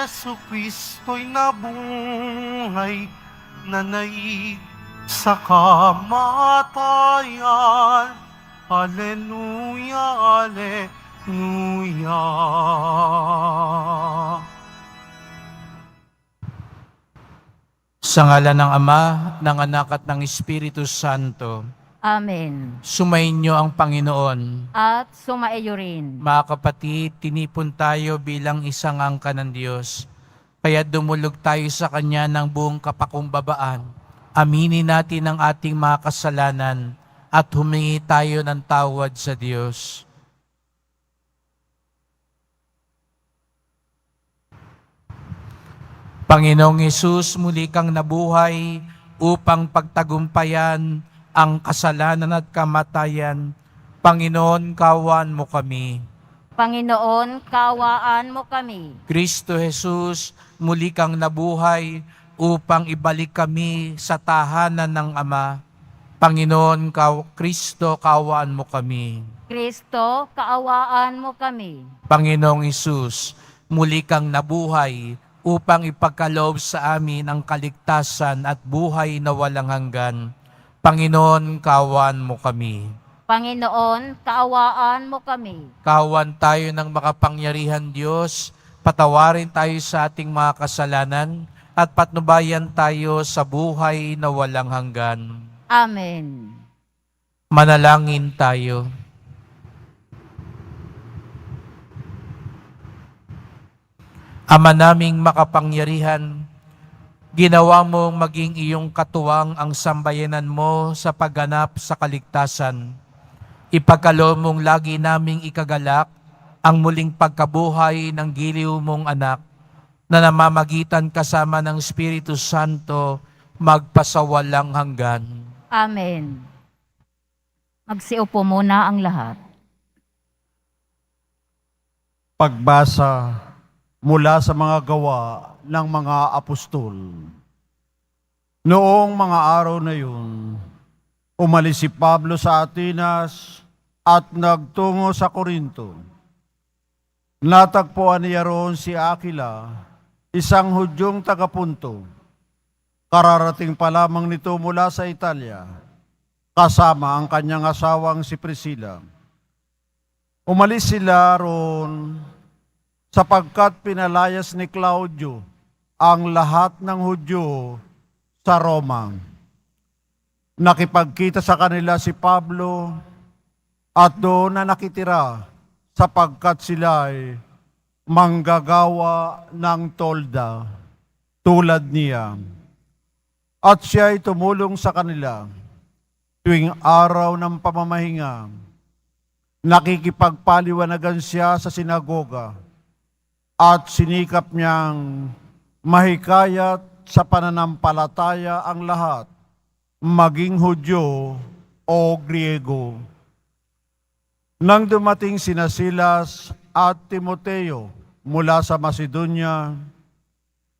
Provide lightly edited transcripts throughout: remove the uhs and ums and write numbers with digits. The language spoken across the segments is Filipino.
Hesu Kristo'y nabuhay, nanaig sa kamatayan. Alleluia, Alleluia. Sa ngalan ng Ama, ng Anak at ng Espiritu Santo, Amen. sumainyo ang Panginoon. At sumaiyo rin. Mga kapatid, tinipon tayo bilang isang angka ng Diyos. Kaya dumulog tayo sa Kanya ng buong kapakumbabaan. Aminin natin ang ating mga kasalanan at humingi tayo ng tawad sa Diyos. Panginoong Hesus, muli kang nabuhay upang pagtagumpayan ang kasalanan at kamatayan. Panginoon, kaawaan mo kami. Panginoon, kaawaan mo kami. Kristo Jesus, muli kang nabuhay upang ibalik kami sa tahanan ng Ama. Panginoon, Kristo, kaawaan mo kami. Kristo, kaawaan mo kami. Panginoong Hesus, muli kang nabuhay upang ipagkaloob sa amin ang kaligtasan at buhay na walang hanggan. Panginoon, kaawaan mo kami. Panginoon, kaawaan mo kami. Kaawaan tayo ng makapangyarihan Diyos, patawarin tayo sa ating mga kasalanan, at patnubayan tayo sa buhay na walang hanggan. Amen. Manalangin tayo. Ama naming makapangyarihan, ginawa mong maging iyong katuwang ang sambayanan mo sa pagganap sa kaligtasan. Ipagkaloob mong lagi naming ikagalak ang muling pagkabuhay ng giliw mong anak na namamagitan kasama ng Espiritu Santo magpasawalang hanggan. Amen. Magsiupo muna ang lahat. Pagbasa mula sa mga gawa ng mga apostol. Noong mga araw na yun, umalis si Pablo sa Atenas at nagtungo sa Corinto. Natagpuan niya roon si Aquila, isang Hudyong taga-Punto. Kararating pa lamang nito mula sa Italia, kasama ang kanyang asawang si Priscilla. Umalis sila roon sapagkat pinalayas ni Claudio ang lahat ng Hudyo sa Roma. Nakipagkita sa kanila si Pablo at doon na nakitira sapagkat sila ay manggagawa ng tolda tulad niya. At siya ay tumulong sa kanila tuwing araw ng pamamahinga. Nakikipagpaliwanagan siya sa sinagoga at sinikap niyang mahikayat sa pananampalataya ang lahat, maging Hudyo o Griego. Nang dumating sina Silas at Timoteo mula sa Macedonia,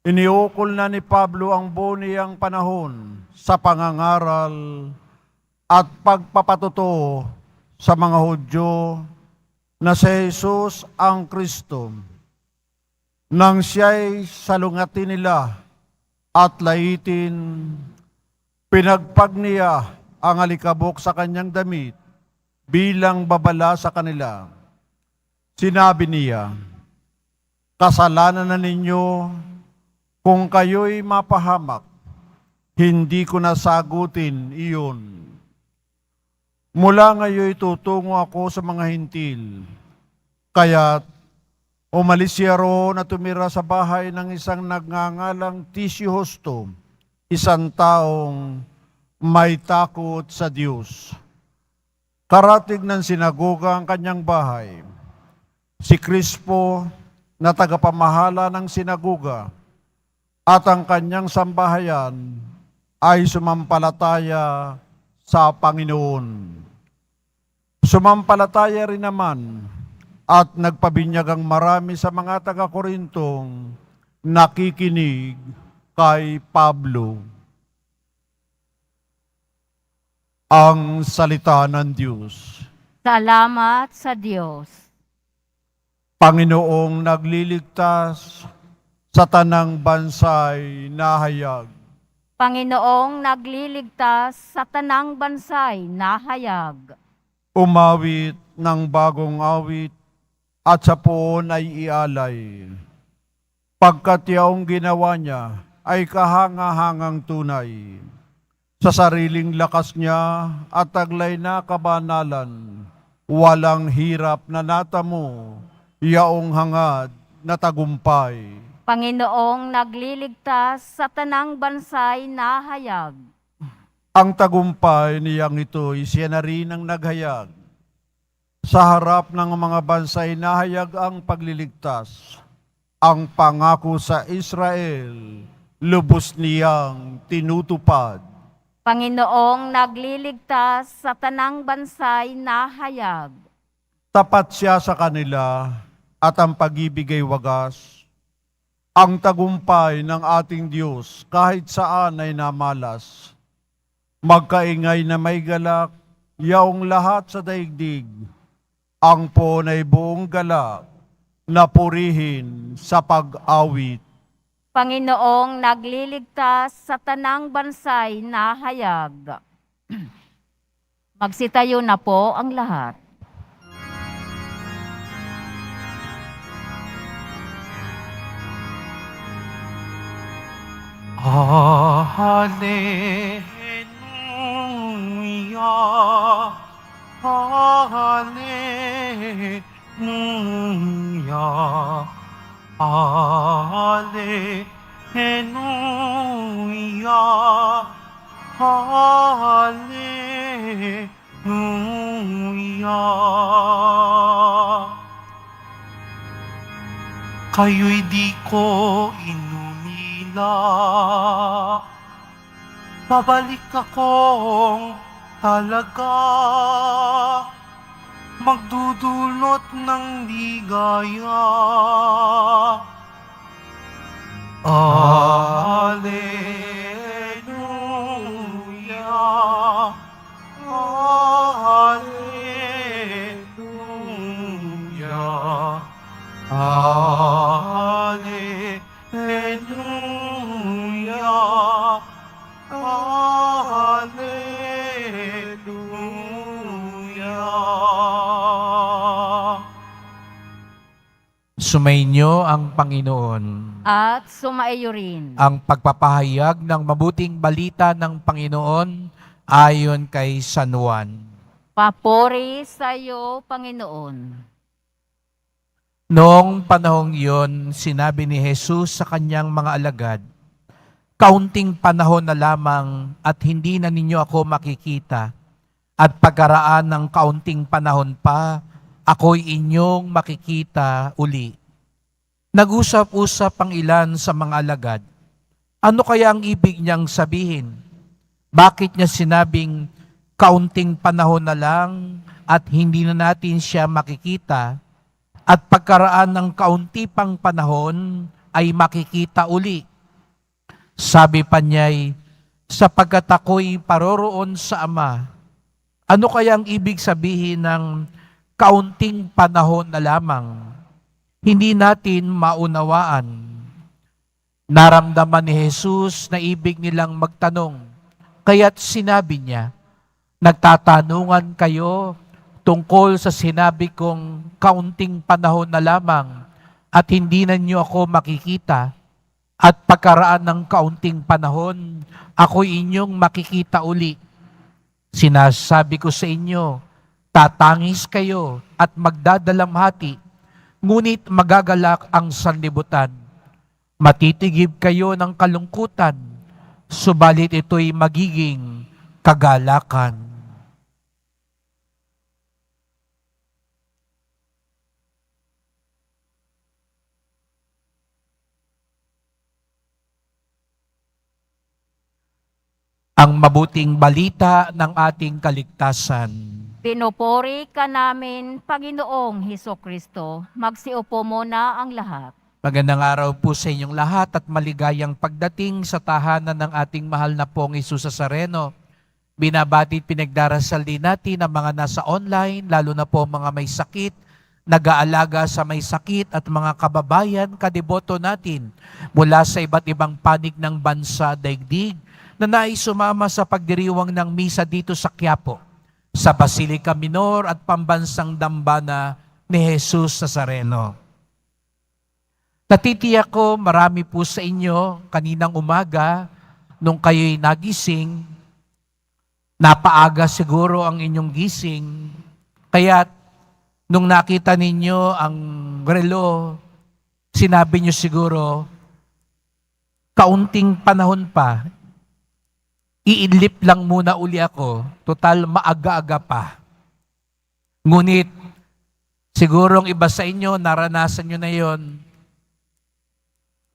iniukol na ni Pablo ang buo niyang panahon sa pangangaral at pagpapatuto sa mga Hudyo na si Jesus ang Kristo. Nang siya'y salungatin nila at laitin, pinagpag niya ang alikabok sa kanyang damit bilang babala sa kanila. Sinabi niya, kasalanan na ninyo kung kayo'y mapahamak, hindi ko nasagutin iyon. Mula ngayon tutungo ako sa mga hintil, kaya't umalis siya roon at tumira sa bahay ng isang nagngangalang Tisio Justo, isang taong may takot sa Diyos. Karating ng sinagoga ang kanyang bahay. Si Crispo na tagapamahala ng sinagoga at ang kanyang sambahayan ay sumampalataya sa Panginoon. Sumampalataya rin naman at nagpabinyag ang marami sa mga taga-Korintong nakikinig kay Pablo. Ang salita ng Diyos. Salamat sa Diyos. Panginoong nagliligtas, sa tanang bansay nahayag. Panginoong nagliligtas sa tanang bansay nahayag. Umawit ng bagong awit at sa poon ay ialay. Pagkat yaong ginawa niya ay kahanga-hangang tunay. Sa sariling lakas niya at taglay na kabanalan, walang hirap na natamo, yaong hangad na tagumpay. Panginoong nagliligtas sa tanang bansay nahayag. Ang tagumpay niyang ito'y siya na rin ang naghayag. Sa harap ng mga bansay nahayag ang pagliligtas. Ang pangako sa Israel, lubos niyang tinutupad. Panginoong nagliligtas sa tanang bansay nahayag. Tapat siya sa kanila at ang pag-ibig ay wagas. Ang tagumpay ng ating Diyos kahit saan ay namalas. Magkaingay na may galak, yaong lahat sa daigdig. Ang poon ay buong galak, na purihin sa pag-awit. Panginoong nagliligtas sa tanang bansay nahayag. Magsitayo na po ang lahat. Hallelujah, Hallelujah, Hallelujah, Hallelujah. Kayo'y di ko inumila, babalik akong talaga, magdudulot ng ligaya. Hallelujah, Hallelujah, Hallelujah, Hallelujah. Sumainyo ang Panginoon. At sumaiyo rin. Ang pagpapahayag ng mabuting balita ng Panginoon ayon kay San Juan. Papuri sa iyo, Panginoon. Noong panahong iyon, sinabi ni Jesus sa kanyang mga alagad, "Kaunting panahon na lamang at hindi na ninyo ako makikita, at pagkaraan ng kaunting panahon pa, ako'y inyong makikita uli." Nag-usap-usap ang ilan sa mga alagad. Ano kaya ang ibig niyang sabihin? Bakit niya sinabing kaunting panahon na lang at hindi na natin siya makikita, at pagkaraan ng kaunti pang panahon ay makikita uli? Sabi pa niya'y, sapagkat ako'y paroroon sa Ama. Ano kaya ang ibig sabihin ng kaunting panahon na lamang? Hindi natin maunawaan. Naramdaman ni Jesus na ibig nilang magtanong, kaya't sinabi niya, "Nagtatanungan kayo tungkol sa sinabi kong kaunting panahon na lamang at hindi na niyo ako makikita, at pagkaraan ng kaunting panahon, ako'y inyong makikita uli. Sinasabi ko sa inyo, tatangis kayo at magdadalamhati, ngunit magagalak ang sanlibutan. Matitigib kayo ng kalungkutan, subalit ito'y magiging kagalakan." Ang mabuting balita ng ating kaligtasan. Pinupuri ka namin, Panginoong Hesukristo. Magsiupo muna ang lahat. Magandang araw po sa inyong lahat at maligayang pagdating sa tahanan ng ating mahal na pong Hesus Nazareno. Binabati at pinagdarasal din natin ang mga nasa online, lalo na po mga may sakit, nag-aalaga sa may sakit at mga kababayan, kadeboto natin mula sa iba't ibang panig ng bansa, daigdig, na nais sumama sa pagdiriwang ng misa dito sa Quiapo, sa Basilica Minor at Pambansang Dambana ni Jesus Nazareno. Natitiyak ko marami po sa inyo kaninang umaga, nung kayo'y nagising, napaaga siguro ang inyong gising, kaya nung nakita ninyo ang relo, sinabi nyo siguro, kaunting panahon pa, iidlip lang muna uli ako, total maaga-aga pa. Ngunit, sigurong iba sa inyo, naranasan nyo na yon,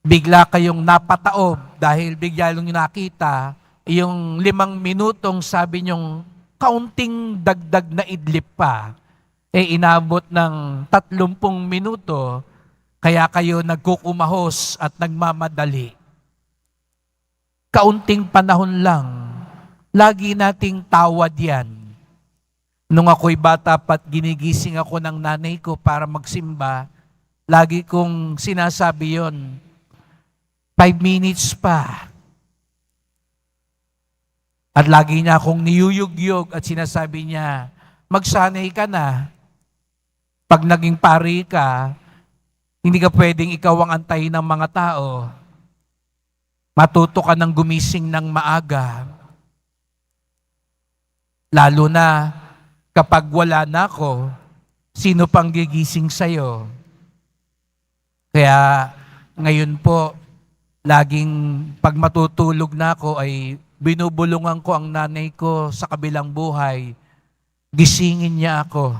bigla kayong napataob dahil bigla nyo nakita yung 5 minutong sabi nyong kaunting dagdag na idlip pa, inabot ng 30 minuto, kaya kayo nagkukumahos at nagmamadali. Kaunting panahon lang, lagi nating tawad yan. Nung ako'y bata pat ginigising ako ng nanay ko para magsimba, lagi kong sinasabi yon, 5 minutes pa. At lagi niya akong niyuyugyog at sinasabi niya, magsanay ka na. Pag naging pari ka, hindi ka pwedeng ikaw ang antayin ng mga tao. Matuto ka ng gumising ng maaga. Lalo na kapag wala na ako, sino pang gigising sa'yo? Kaya ngayon po, laging pag matutulog na ako ay binubulungan ko ang nanay ko sa kabilang buhay. Gisingin niya ako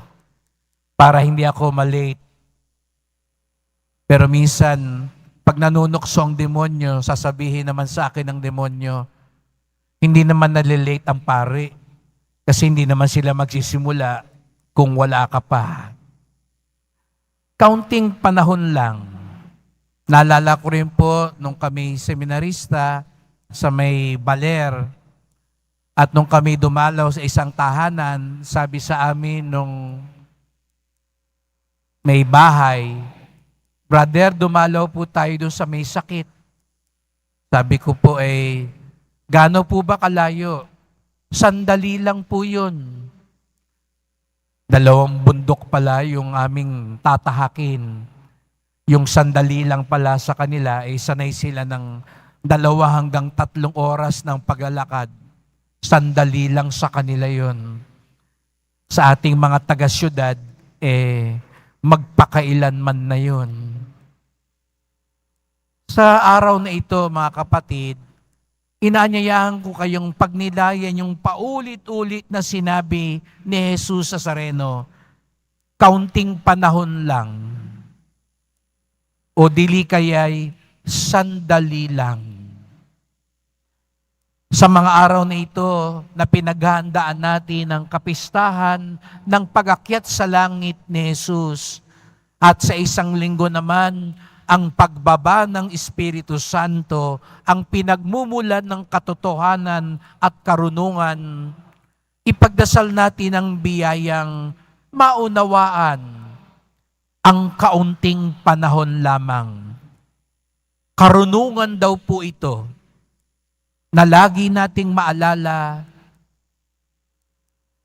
para hindi ako malate. Pero minsan, pag nanunukso ang demonyo, sasabihin naman sa akin ng demonyo, hindi naman nalilate ang pare kasi hindi naman sila magsisimula kung wala ka pa. Kaunting panahon lang. Naalala ko rin po nung kami seminarista sa may Baler at nung kami dumalaw sa isang tahanan, sabi sa amin nung may bahay, brother, dumalaw po tayo doon sa may sakit. Sabi ko po gaano po ba kalayo? Sandali lang po yun. 2 bundok pala yung aming tatahakin. Yung sandali lang pala sa kanila, sanay sila ng 2 hanggang 3 oras ng paglalakad. Sandali lang sa kanila yon. Sa ating mga taga-syudad, magpakailanman na yon. Sa araw na ito, mga kapatid, inaanyayahan ko kayong pagnilayan yung paulit-ulit na sinabi ni Jesus Nazareno, kaunting panahon lang, o dili kaya'y sandali lang. Sa mga araw na ito na pinaghahandaan natin ang kapistahan ng pag-akyat sa langit ni Jesus at sa isang linggo naman ang pagbaba ng Espiritu Santo, ang pinagmumulan ng katotohanan at karunungan, ipagdasal natin ang biyayang maunawaan ang kaunting panahon lamang. Karunungan daw po ito na lagi nating maalala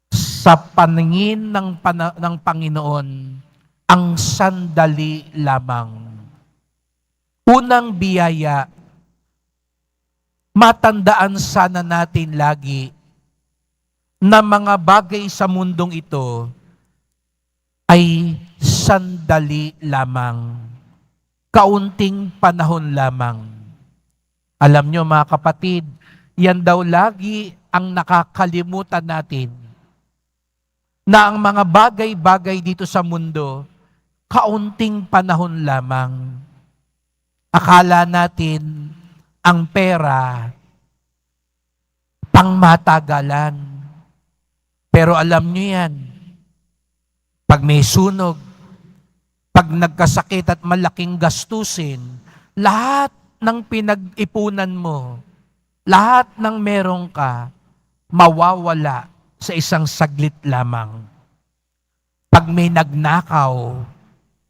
sa paningin ng Panginoon ang sandali lamang. Unang biyaya, matandaan sana natin lagi na mga bagay sa mundong ito ay sandali lamang, kaunting panahon lamang. Alam nyo mga kapatid, yan daw lagi ang nakakalimutan natin, na ang mga bagay-bagay dito sa mundo, kaunting panahon lamang. Akala natin ang pera, pangmatagalan. Pero alam nyo yan, pag may sunog, pag nagkasakit at malaking gastusin, lahat ng pinag-ipunan mo, lahat ng meron ka, mawawala sa isang saglit lamang. Pag may nagnakaw,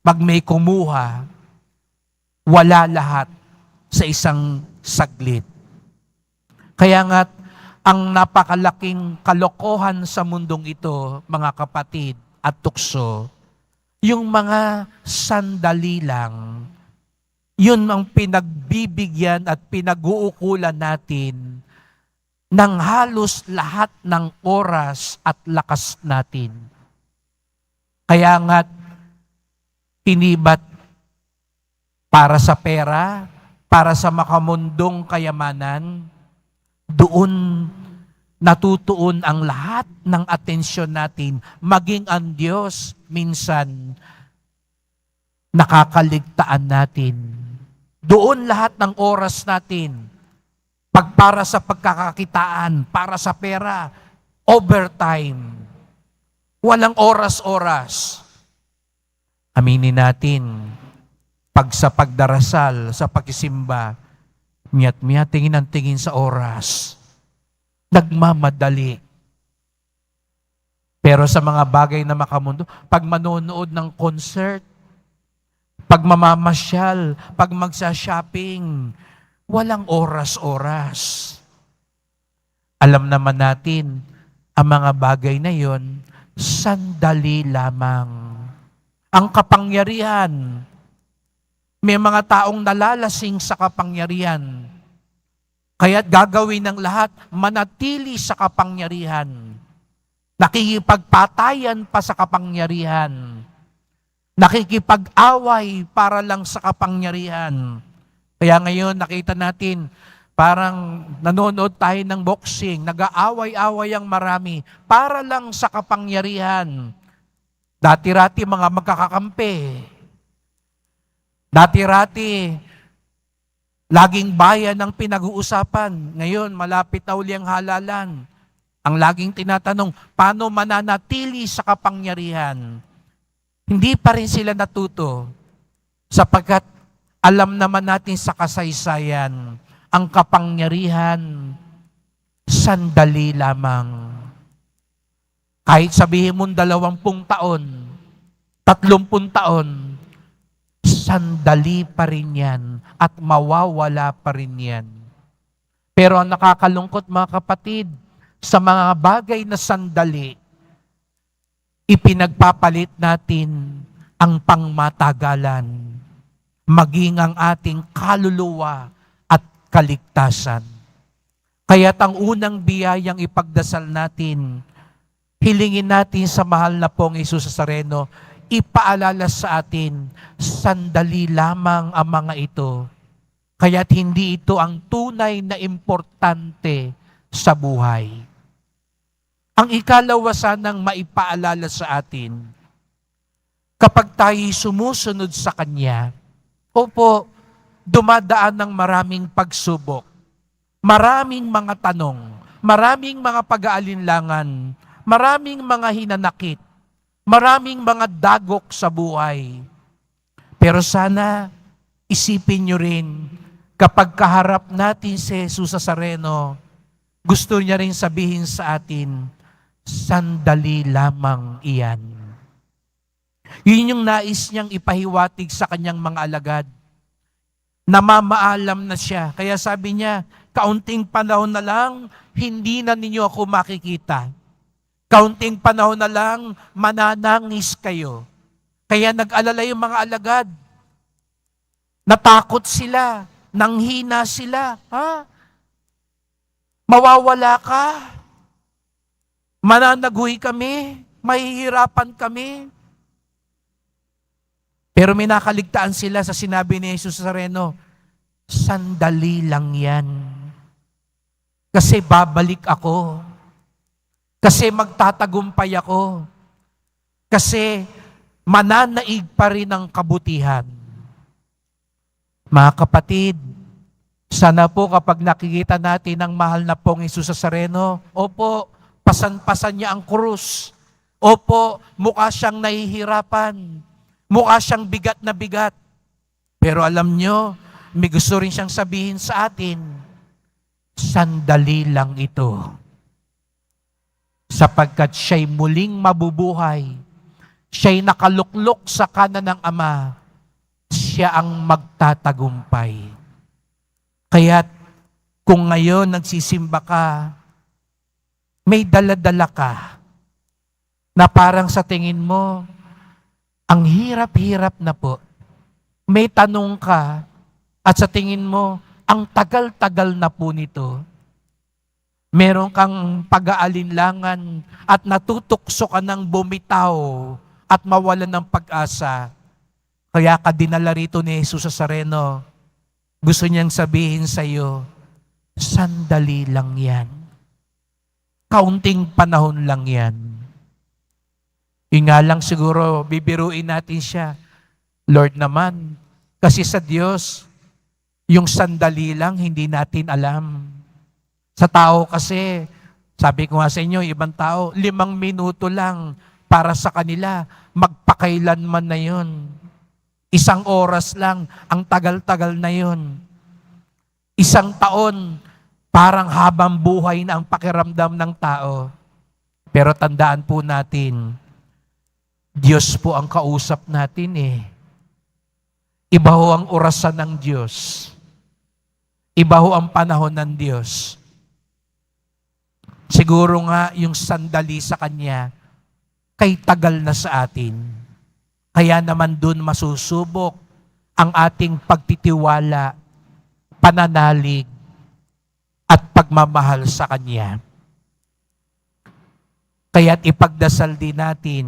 Pag may kumuha, wala lahat sa isang saglit. Kaya nga, ang napakalaking kalokohan sa mundong ito, mga kapatid at tukso, yung mga sandali lang, yun ang pinagbibigyan at pinag-uukulan natin ng halos lahat ng oras at lakas natin. Kaya nga, tinibat para sa pera, para sa makamundong kayamanan, doon natutuon ang lahat ng atensyon natin, maging ang Diyos minsan nakakaligtaan natin. Doon lahat ng oras natin, pag para sa pagkakakitaan, para sa pera, overtime, walang oras-oras. Aminin natin, pag sa pagdarasal, sa pagsisimba, miyat-miyat, tingin ang tingin sa oras. Nagmamadali. Pero sa mga bagay na makamundo, pag manonood ng concert, pag mamamasyal, pag magsa-shopping, walang oras-oras. Alam naman natin, ang mga bagay na yon, sandali lamang. Ang kapangyarihan, may mga taong nalalasing sa kapangyarihan. Kaya't gagawin ng lahat, manatili sa kapangyarihan. Nakikipagpatayan pa sa kapangyarihan. Nakikipag-away para lang sa kapangyarihan. Kaya ngayon nakita natin, parang nanonood tayo ng boxing, nag-aaway-away ang marami para lang sa kapangyarihan. Dati-rati mga magkakakampi. Dati-rati, laging bayan ang pinag-uusapan. Ngayon, malapit na uli ang halalan. Ang laging tinatanong, paano mananatili sa kapangyarihan? Hindi pa rin sila natuto sapagkat alam naman natin sa kasaysayan, ang kapangyarihan, sandali lamang. Kahit sabihin mong 20 taon, 30 taon, sandali pa rin yan at mawawala pa rin yan. Pero ang nakakalungkot mga kapatid, sa mga bagay na sandali, ipinagpapalit natin ang pangmatagalan, maging ang ating kaluluwa at kaligtasan. Kaya't ang unang biyayang ipagdasal natin, hilingin natin sa mahal na pong Jesus Nazareno, ipaalala sa atin, sandali lamang ang mga ito. Kaya't hindi ito ang tunay na importante sa buhay. Ang ikalawa sanang maipaalala sa atin, kapag tayo sumusunod sa Kanya, opo, dumadaan ng maraming pagsubok, maraming mga tanong, maraming mga pag-aalinlangan, maraming mga hinanakit, maraming mga dagok sa buhay. Pero sana, isipin nyo rin, kapag kaharap natin si Jesus Nazareno, gusto niya rin sabihin sa atin, sandali lamang iyan. Yun yung nais niyang ipahiwatig sa kanyang mga alagad. Namamaalam na siya. Kaya sabi niya, kaunting panahon na lang, hindi na ninyo ako makikita. Kaunting panahon na lang, mananangis kayo. Kaya nag-alala yung mga alagad. Natakot sila, nanghina sila. Ha? Mawawala ka? Mananaguy kami? Mahihirapan kami? Pero may nakaligtaan sila sa sinabi ni Jesus Nazareno, sandali lang yan. Kasi babalik ako. Kasi magtatagumpay ako. Kasi mananaig pa rin ang kabutihan. Mga kapatid, sana po kapag nakikita natin ang mahal na pong Jesus Nazareno, opo, pasan-pasan niya ang krus. Opo, mukha siyang nahihirapan. Mukha siyang bigat na bigat. Pero alam nyo, may gusto rin siyang sabihin sa atin, sandali lang ito. Sapagkat siya'y muling mabubuhay, Siya'y nakaluklok sa kanan ng Ama, siya ang magtatagumpay. Kaya't kung ngayon nagsisimba ka, may dala-dala ka na parang sa tingin mo, ang hirap-hirap na po. May tanong ka at sa tingin mo, ang tagal-tagal na po nito. Meron kang pag-aalinlangan at natutokso ka ng bumitaw at mawalan ng pag-asa. Kaya ka dinala rito ni Jesus sa Nazareno. Gusto niyang sabihin sa iyo, sandali lang yan. Kaunting panahon lang yan. Yun nga lang siguro, bibiruin natin siya. Lord naman, kasi sa Diyos, yung sandali lang, hindi natin alam. Sa tao kasi, sabi ko nga sa inyo, ibang tao, 5 minuto lang para sa kanila, magpakailanman na yun. 1 oras lang, ang tagal-tagal na yun. 1 taon, parang habang buhay na ang pakiramdam ng tao. Pero tandaan po natin, Diyos po ang kausap natin eh. Iba ho ang orasan ng Diyos. Iba ho ang panahon ng Diyos. Siguro nga yung sandali sa Kanya, kay tagal na sa atin. Kaya naman dun masusubok ang ating pagtitiwala, pananalig, at pagmamahal sa Kanya. Kaya't ipagdasal din natin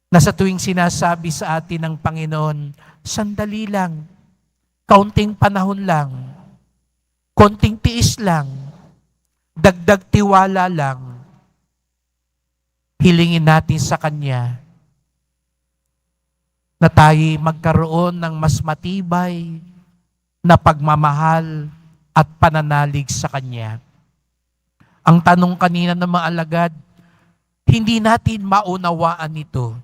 na sa tuwing sinasabi sa atin ng Panginoon, sandali lang, kaunting panahon lang, konting tiis lang, dagdag tiwala lang, hilingin natin sa Kanya na tayo magkaroon ng mas matibay na pagmamahal at pananalig sa Kanya. Ang tanong kanina ng mga alagad, hindi natin maunawaan ito.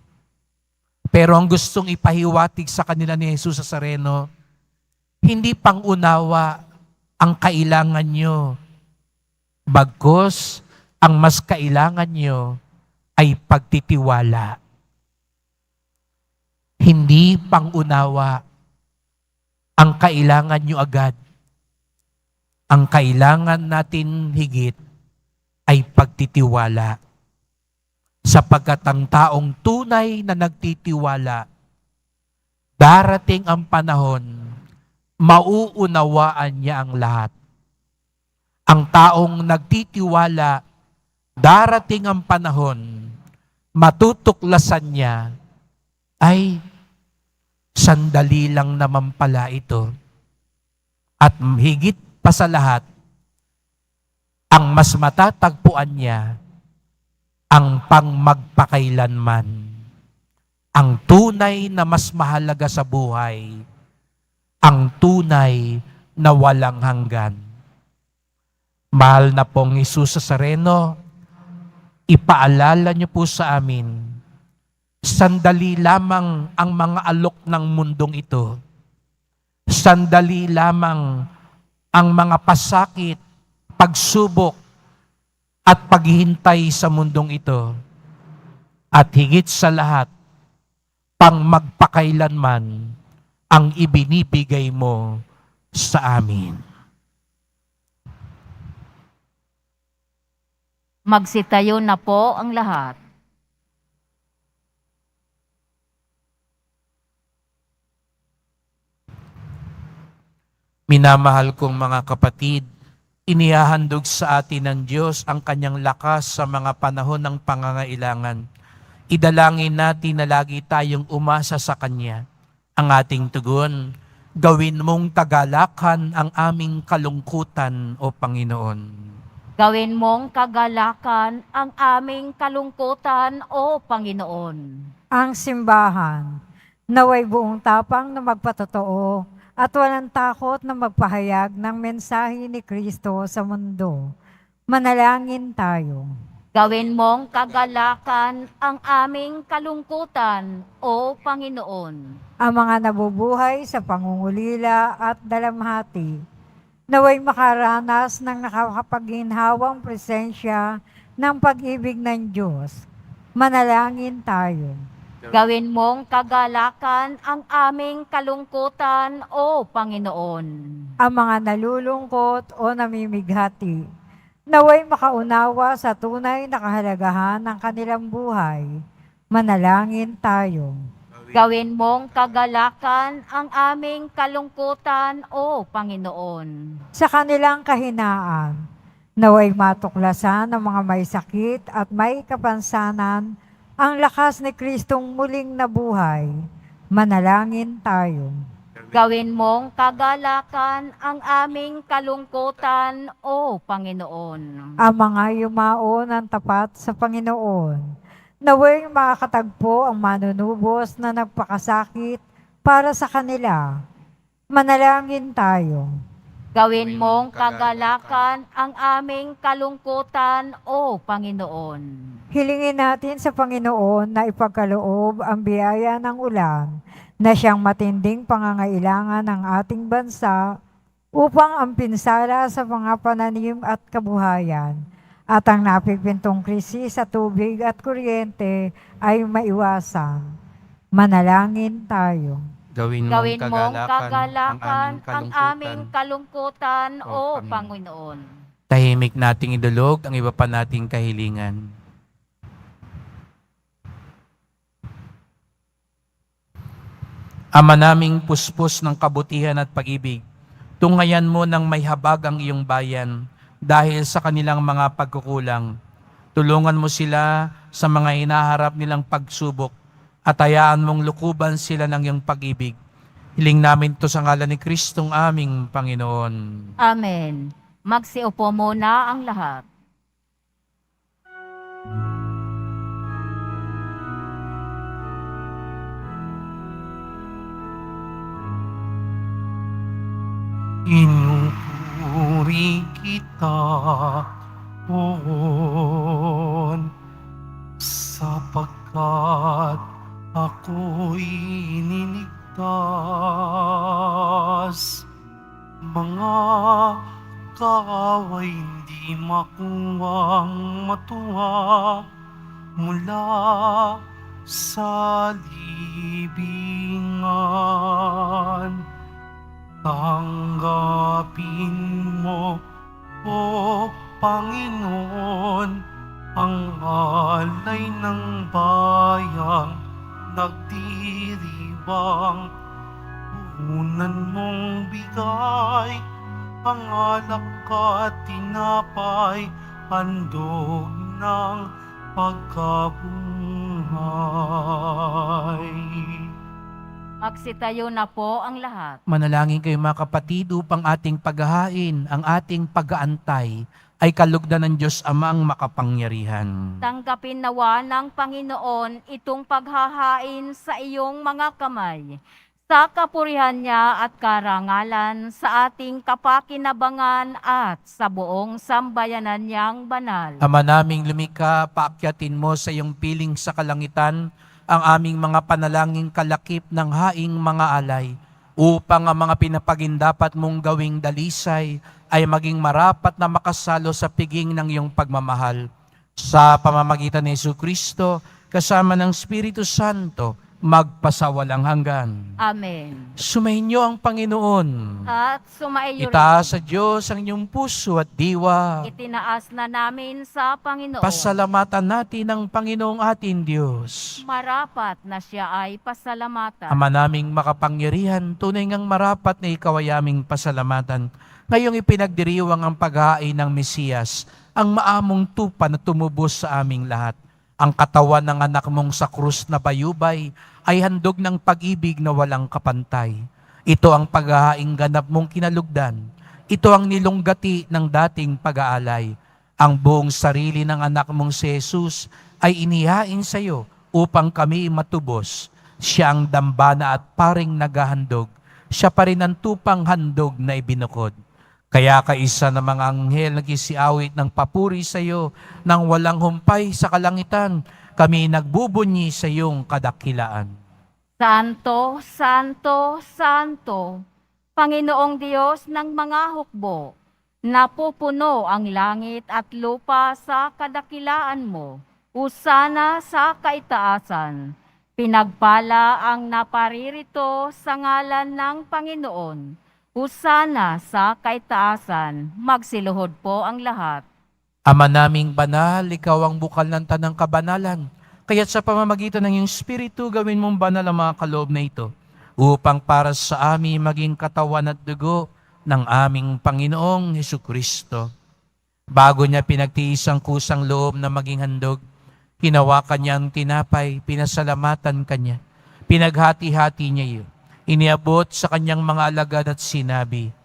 Pero ang gustong ipahiwatig sa kanila ni Jesus sa Nazareno, hindi pang-unawa ang kailangan nyo. Bagkus, ang mas kailangan nyo ay pagtitiwala. Hindi pang-unawa ang kailangan nyo agad. Ang kailangan natin higit ay pagtitiwala. Sapagkat ang taong tunay na nagtitiwala, darating ang panahon, mauunawaan niya ang lahat. Ang taong nagtitiwala, darating ang panahon, matutuklasan niya, ay sandali lang naman pala ito. At higit pa sa lahat, ang mas matatagpuan niya, ang pangmagpakailanman. Ang tunay na mas mahalaga sa buhay, ang tunay na walang hanggan. Mahal na pong Jesus sa Nazareno, ipaalala niyo po sa amin, sandali lamang ang mga alok ng mundong ito. Sandali lamang ang mga pasakit, pagsubok, at paghihintay sa mundong ito. At higit sa lahat, pang magpakailanman ang ibinibigay mo sa amin. Magsitayo na po ang lahat. Minamahal kong mga kapatid, inihahandog sa atin ng Diyos ang kanyang lakas sa mga panahon ng pangangailangan. Idalangin natin na lagi tayong umasa sa Kanya. Ang ating tugon, gawin mong kagalakan ang aming kalungkutan, O Panginoon. Gawin mong kagalakan ang aming kalungkutan, O Panginoon. Ang simbahan, naway buong tapang na magpatotoo at walang takot na magpahayag ng mensahe ni Kristo sa mundo. Manalangin tayo. Gawin mong kagalakan ang aming kalungkutan, O Panginoon. Ang mga nabubuhay sa pangungulila at dalamhati, naway makaranas ng nakakapagginhawang presensya ng pag-ibig ng Diyos. Manalangin tayo. Gawin mong kagalakan ang aming kalungkutan, O Panginoon. Ang mga nalulungkot o namimighati, naway makaunawa sa tunay na kahalagahan ng kanilang buhay. Manalangin tayo. Gawin mong kagalakan ang aming kalungkutan, O Panginoon. Sa kanilang kahinaan, naway matuklasan ng mga may sakit at may kapansanan ang lakas ni Kristong muling nabuhay. Manalangin tayo. Gawin mong kagalakan ang aming kalungkutan, O Panginoon. Ang mga yumao ng tapat sa Panginoon, naway makakatagpo ang manunubos na nagpakasakit para sa kanila. Manalangin tayo. Gawin mong kagalakan ang aming kalungkutan, O Panginoon. Hilingin natin sa Panginoon na ipagkaloob ang biyaya ng ulan na siyang matinding pangangailangan ng ating bansa upang ang pinsala sa mga pananim at kabuhayan at ang napipintong krisis sa tubig at kuryente ay maiwasan. Manalangin tayo. Gawin Mong kagalakan ang aming kalungkutan, O Panginoon. Tahimik nating idulog ang iba pa nating kahilingan. Ama naming puspos ng kabutihan at pag-ibig, tungayan mo ng may habag ang iyong bayan dahil sa kanilang mga pagkukulang. Tulungan mo sila sa mga hinaharap nilang pagsubok at hayaan mong lukuban sila ng iyong pag-ibig. Hiling namin to sa ngalan ni Kristong aming Panginoon. Amen. Magsiupo muna ang lahat. Inupuri kita, Poon, sapagkat ako'y ininigtas. Mga kaaway hindi makuwang matuwa mula sa libingan. Tanggapin mo, O Panginoon, ang alay ng bayang nagdiriwang. Puhunan mong bigay ang alak at tinapay, handog ng pagkabuhay. Magsitayo na po ang lahat. Manalangin kayo mga kapatid upang ating paghahain, ang ating pag-aantay ay kalugdan ng Diyos Amang makapangyarihan. Tanggapin nawa ng Panginoon itong paghahain sa iyong mga kamay, sa kapurihan niya at karangalan sa ating kapakinabangan at sa buong sambayanan niyang banal. Ama naming lumikha, paakyatin mo sa iyong piling sa kalangitan ang aming mga panalangin kalakip ng haing mga alay, upang ang mga pinapagindapat mong gawing dalisay ay maging marapat na makasalo sa piging ng iyong pagmamahal. Sa pamamagitan ni Jesucristo, kasama ng Espiritu Santo, magpasawalang hanggan. Amen. Sumainyo ang Panginoon. At sumaiyo rin. Itaas sa Diyos ang inyong puso at diwa. Itinaas na namin sa Panginoon. Pasalamatan natin ang Panginoong ating Diyos. Marapat na siya ay pasalamatan. Ama naming makapangyarihan, tunay ngang marapat na ikaw ay aming pasalamatan. Ngayong ipinagdiriwang ang paghahain ng Mesiyas, ang maamong tupa na tumubos sa aming lahat. Ang katawan ng anak mong sa krus na bayubay ay handog ng pag-ibig na walang kapantay. Ito ang paghahaing ganap mong kinalugdan. Ito ang nilunggati ng dating pag-aalay. Ang buong sarili ng anak mong si Jesus ay inihain sa iyo upang kami matubos. Siya ang dambana at paring naghahandog. Siya pa rin ang tupang handog na ibinukod. Kaya kaisa ng mga anghel nagisiawit ng papuri sa iyo nang walang humpay sa kalangitan, kami nagbubunyi sa iyong kadakilaan. Santo, Santo, Santo, Panginoong Diyos ng mga hukbo, napupuno ang langit at lupa sa kadakilaan mo. Usana sa kaitaasan. Pinagpala ang naparirito sa ngalan ng Panginoon. Husana sa kaitaasan, magsiluhod po ang lahat. Ama naming banal, ikaw ang bukal ng tanang kabanalan. Kaya't sa pamamagitan ng iyong Espiritu, gawin mong banal ang mga kaloob na ito, upang para sa amin maging katawan at dugo ng aming Panginoong Hesukristo. Bago niya pinagtiis ang kusang loob na maging handog, hinawakan niya ang tinapay, pinasalamatan kanya, pinaghati-hati niya iyon. Iniabot sa kanyang mga alagad at sinabi,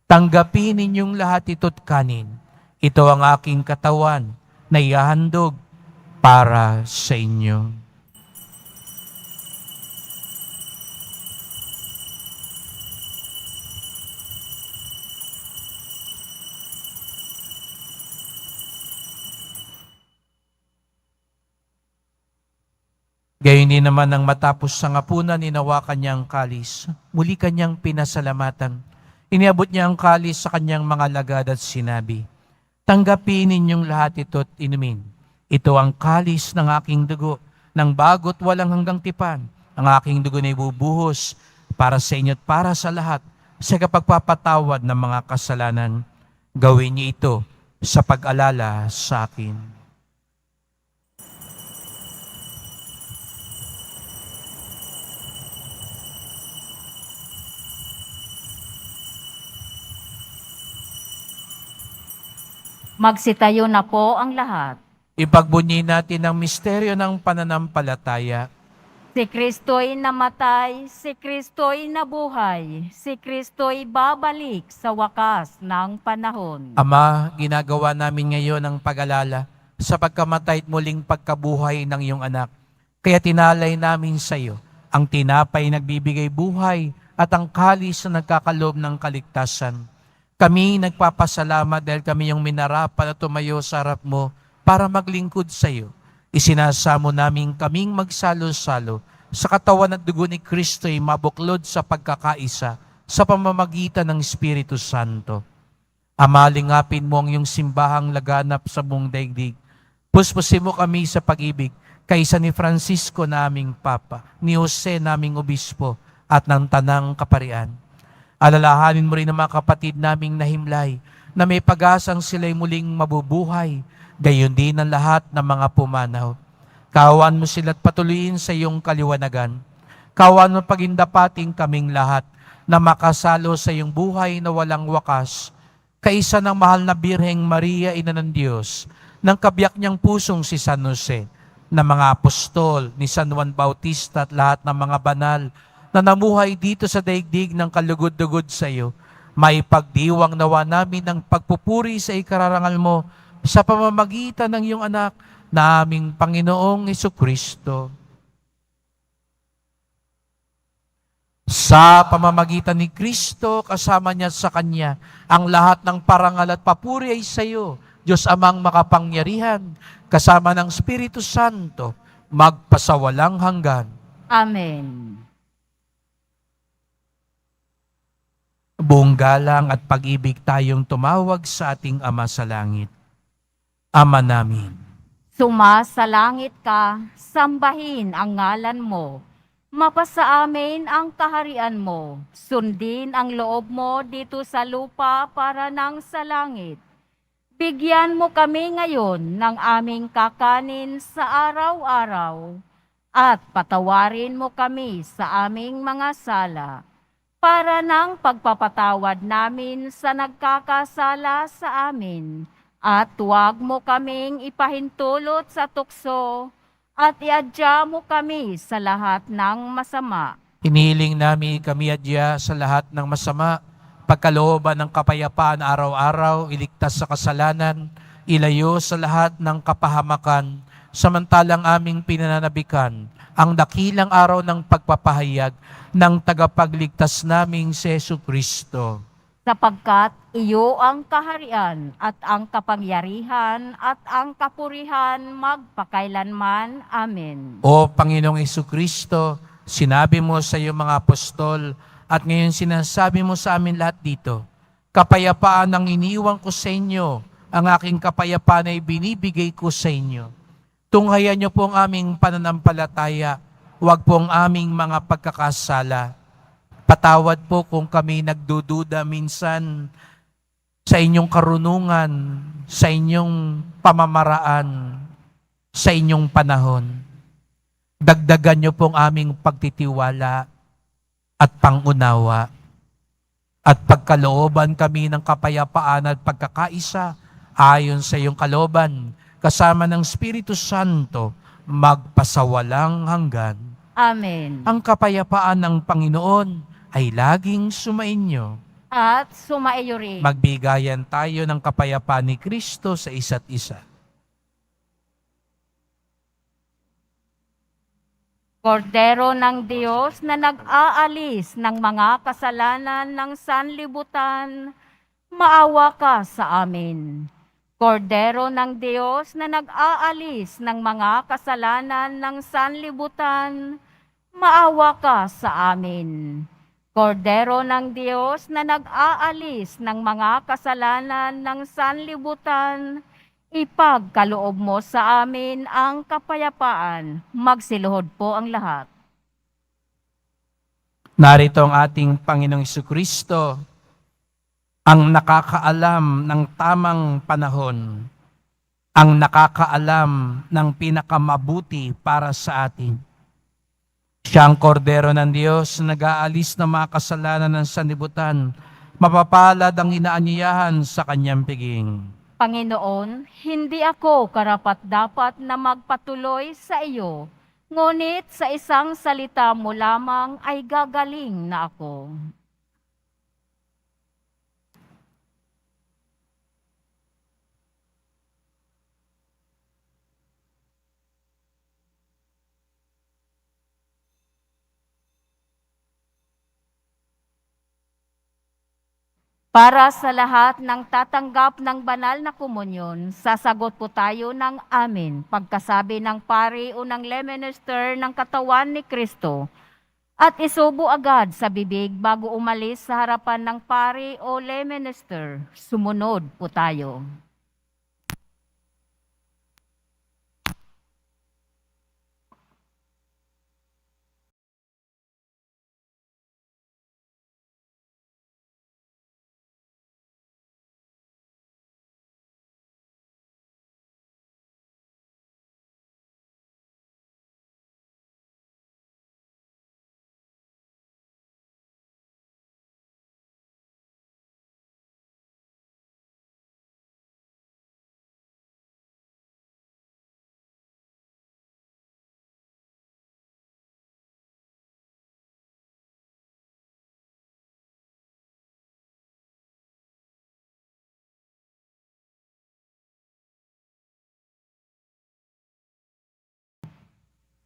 "Tanggapin ninyong lahat ito't kanin. Ito ang aking katawan na ihahandog para sa inyo." Gayon din naman nang matapos sa ngapunan, inawakan niya ang kalis. Muli kanyang pinasalamatan. Iniabot niya ang kalis sa kanyang mga alagad at sinabi, "Tanggapin ninyong lahat ito't inumin. Ito ang kalis ng aking dugo, ng bago't walang hanggang tipan. Ang aking dugo na ibubuhos para sa inyo at para sa lahat sa kapagpapatawad ng mga kasalanan. Gawin niyo ito sa pag-alala sa akin." Magsitayo na po ang lahat. Ipagbunyi natin ang misteryo ng pananampalataya. Si Kristo'y namatay, si Kristo'y nabuhay, si Kristo'y babalik sa wakas ng panahon. Ama, ginagawa namin ngayon ang pag-alala sa pagkamatay at muling pagkabuhay ng iyong anak. Kaya tinalay namin sa iyo ang tinapay nagbibigay buhay at ang kalis na nagkakaloob ng kaligtasan. Kami nagpapasalamat dahil kami yung minarapan at tumayo sa harap mo para maglingkod sa iyo. Isinasamo namin kaming magsalo-salo sa katawan at dugo ni Kristo ay mabuklod sa pagkakaisa sa pamamagitan ng Espiritu Santo. Ama, lingapin mo ang iyong simbahang laganap sa buong daigdig. Puspusin mo kami sa pag-ibig kaysa ni Francisco naming Papa, ni Jose naming Obispo, at ng Tanang Kaparian. Alalahanin mo rin ang mga kapatid naming nahimlay na may pag-asang sila'y muling mabubuhay, gayon din ang lahat ng mga pumanaw. Kaawaan mo sila at patuloyin sa iyong kaliwanagan. Kaawaan mo pagindapating kaming lahat na makasalo sa iyong buhay na walang wakas, kaisa ng mahal na Birheng Maria, Ina ng Diyos, ng kabiyak niyang pusong si San Jose, ng mga apostol, ni San Juan Bautista at lahat ng mga banal na namuhay dito sa daigdig ng kalugod-dugod sa iyo. May pagdiwang nawa namin ng pagpupuri sa ikararangal mo sa pamamagitan ng iyong anak na aming Panginoong Hesukristo. Sa pamamagitan ni Kristo, kasama niya sa Kanya, ang lahat ng parangal at papuri ay sa iyo, Diyos Amang makapangyarihan, kasama ng Espiritu Santo, magpasawalang hanggan. Amen. Buong galang at pag-ibig tayong tumawag sa ating Ama sa Langit. Ama namin, Sumasalangit ka, sambahin ang ngalan mo. Mapasa amin ang kaharian mo. Sundin ang loob mo dito sa lupa para nang sa langit. Bigyan mo kami ngayon ng aming kakanin sa araw-araw. At patawarin mo kami sa aming mga sala, para ng pagpapatawad namin sa nagkakasala sa amin. At huwag mo kaming ipahintulot sa tukso, at iadya mo kami sa lahat ng masama. hinihiling namin kami adya sa lahat ng masama, pagkalooban ng kapayapaan araw-araw, iligtas sa kasalanan, ilayo sa lahat ng kapahamakan, samantalang aming pinananabikan ang dakilang araw ng pagpapahayag ng tagapagligtas naming si Jesucristo. Sapagkat iyo ang kaharian at ang kapangyarihan at ang kapurihan magpakailanman. Amen. O Panginoong Jesucristo, sinabi mo sa iyong mga apostol at ngayon sinasabi mo sa amin lahat dito, kapayapaan ang iniwan ko sa inyo, ang aking kapayapaan ay binibigay ko sa inyo. Tunghayan niyo po ang aming pananampalataya Huwag po ang aming mga pagkakasala. Patawad po kung kami nagdududa minsan sa inyong karunungan, sa inyong pamamaraan, sa inyong panahon. Dagdagan niyo pong aming pagtitiwala at pangunawa. At pagkalooban kami ng kapayapaan at pagkakaisa ayon sa iyong kalooban, kasama ng Espiritu Santo, magpasawalang hanggan. Amen. Ang kapayapaan ng Panginoon ay laging sumainyo. At sumaiyo rin. Magbigayan tayo ng kapayapaan ni Kristo sa isa't isa. Kordero ng Diyos na nag-aalis ng mga kasalanan ng sanlibutan, maawa ka sa amin. Kordero ng Diyos na nag-aalis ng mga kasalanan ng sanlibutan, maawa ka sa amin. Kordero ng Diyos na nag-aalis ng mga kasalanan ng sanlibutan, ipagkaloob mo sa amin ang kapayapaan. Magsiluhod po ang lahat. Narito ang ating Panginoong Jesucristo, ang nakakaalam ng tamang panahon, ang nakakaalam ng pinakamabuti para sa atin. Siya ang kordero ng Diyos na nag-aalis ng mga kasalanan ng sanlibutan. Mapapalad ang inaanyayahan sa kanyang piging. Panginoon, hindi ako karapat-dapat na magpatuloy sa iyo, ngunit sa isang salita mo lamang ay gagaling na ako. Para sa lahat ng tatanggap ng banal na komunyon, sasagot po tayo ng amen pagkasabi ng pari o ng lay minister ng katawan ni Kristo at isubo agad sa bibig bago umalis sa harapan ng pari o lay minister. Sumunod po tayo.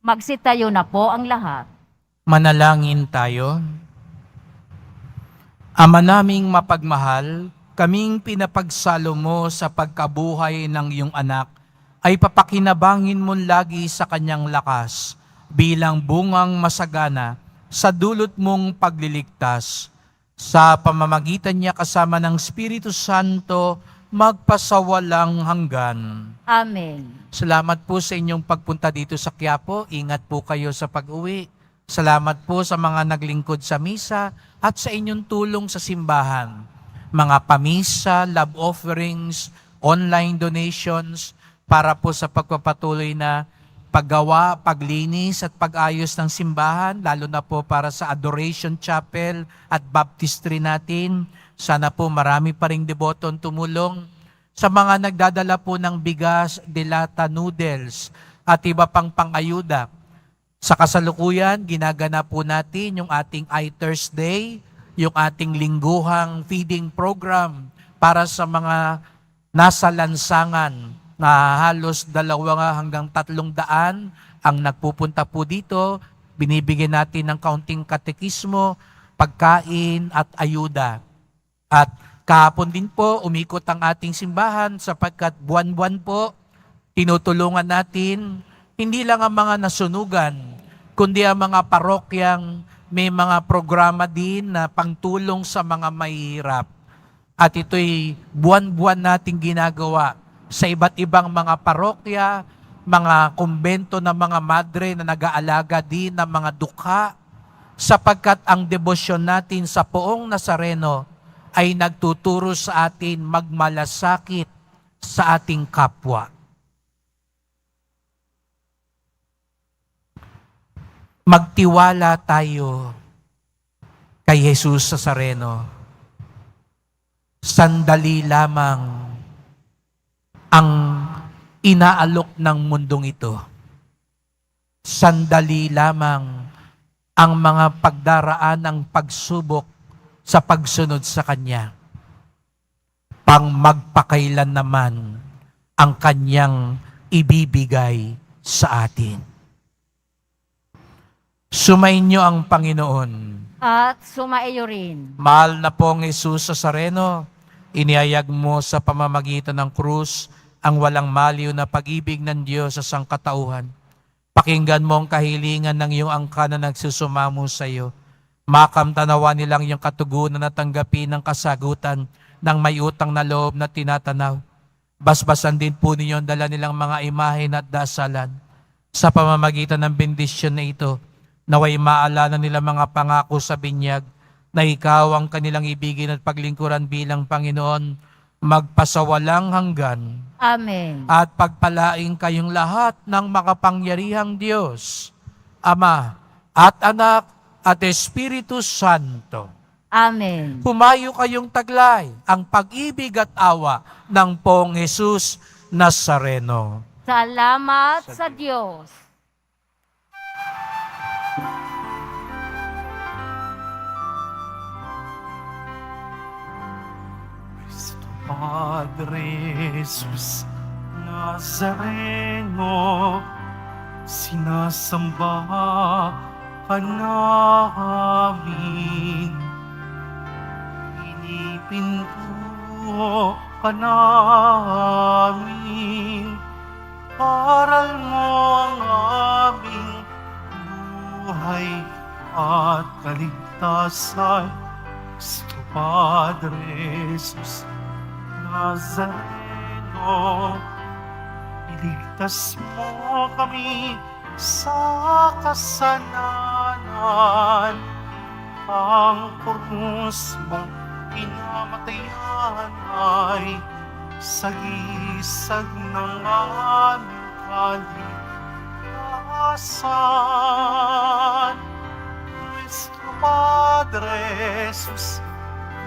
Magsitayo na po ang lahat. Manalangin tayo. Ama naming mapagmahal, kaming pinapagsalo mo sa pagkabuhay ng iyong anak, ay papakinabangin mo lagi sa kanyang lakas bilang bungang masagana sa dulot mong pagliligtas. Sa pamamagitan niya kasama ng Espiritu Santo, magpasawalang hanggan. Amen. Salamat po sa inyong pagpunta dito sa Quiapo. Ingat po kayo sa pag-uwi. Salamat po sa mga naglingkod sa misa at sa inyong tulong sa simbahan. Mga pamisa, love offerings, online donations para po sa pagpapatuloy na paggawa, paglinis at pag-ayos ng simbahan, lalo na po para sa Adoration Chapel at baptistry natin. Sana po marami pa ring debotong tumulong. Sa mga nagdadala po ng bigas, dilata, noodles at iba pang pangayuda. Sa kasalukuyan, ginaganap po natin yung ating I-Thursday, yung ating lingguhang feeding program para sa mga nasa lansangan na halos 2 hanggang 300 ang nagpupunta po dito. Binibigyan natin ng kaunting katekismo, pagkain at ayuda. At kahapon din po, umikot ang ating simbahan sapagkat buwan-buwan po, tinutulungan natin hindi lang ang mga nasunugan, kundi ang mga parokyang may mga programa din na pangtulong sa mga mahihirap. At ito'y buwan-buwan nating ginagawa sa iba't ibang mga parokya mga kumbento ng mga madre na nag-aalaga din ng mga dukha, sapagkat ang debosyon natin sa Poong Nazareno ay nagtuturo sa atin magmalasakit sa ating kapwa. Magtiwala tayo kay Jesus Nazareno. Sandali lamang ang inaalok ng mundong ito. Sandali lamang ang mga pagdaraan ng pagsubok sa pagsunod sa Kanya. Pang magpakailan naman ang Kanyang ibibigay sa atin. Sumainyo ang Panginoon. At sumaiyo rin. Mahal na pong Jesus Nazareno, inihayag mo sa pamamagitan ng krus ang walang maliw na pag-ibig ng Diyos sa sangkatauhan. Pakinggan mo ang kahilingan ng iyong angka na nagsusumamo sa iyo. Makamtanawa nilang iyong katugunan na tanggapin ang kasagutan ng may utang na loob na tinatanaw. Basbasan din po ninyo ang dala nilang mga imahen at dasalan. Sa pamamagitan ng bendisyon na ito, naway maalala nila mga pangako sa binyag na ikaw ang kanilang ibigin at paglingkuran bilang Panginoon, magpasawalang hanggan. Amen. At pagpalaing kayong lahat ng makapangyarihang Diyos, Ama at Anak at Espiritu Santo. Amen. Humayo kayong taglay ang pag-ibig at awa ng Poong Jesus Nazareno. Salamat sa Diyos. Padre Jesus Nazareno, sinasamba ka namin. Inipinto ka namin. Aral mo ang aming buhay at kaligtasan. Cristo Padre Jesus Nazareno, iligtas mo kami sa kasalanan. Ang krus mong pinamatayan ay sagisag ng aming kaligtasan. Cristo Padre Jesus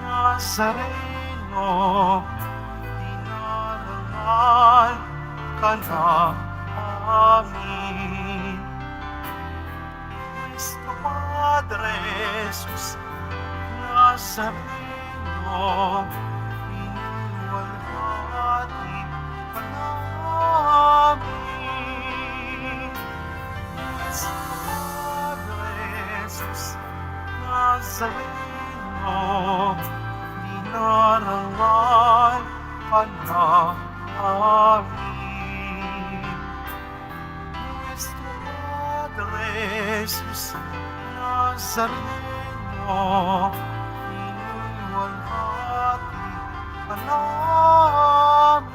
Nazareno, dinarangal ka na amin. Cristo Padre Jesus Nazareno, iniwalhati ka namin. Cristo Padre Jesus Nazareno, dinarangal ka na amin. Cristo Padre Jesus Nazareno, iniwalhati ka namin.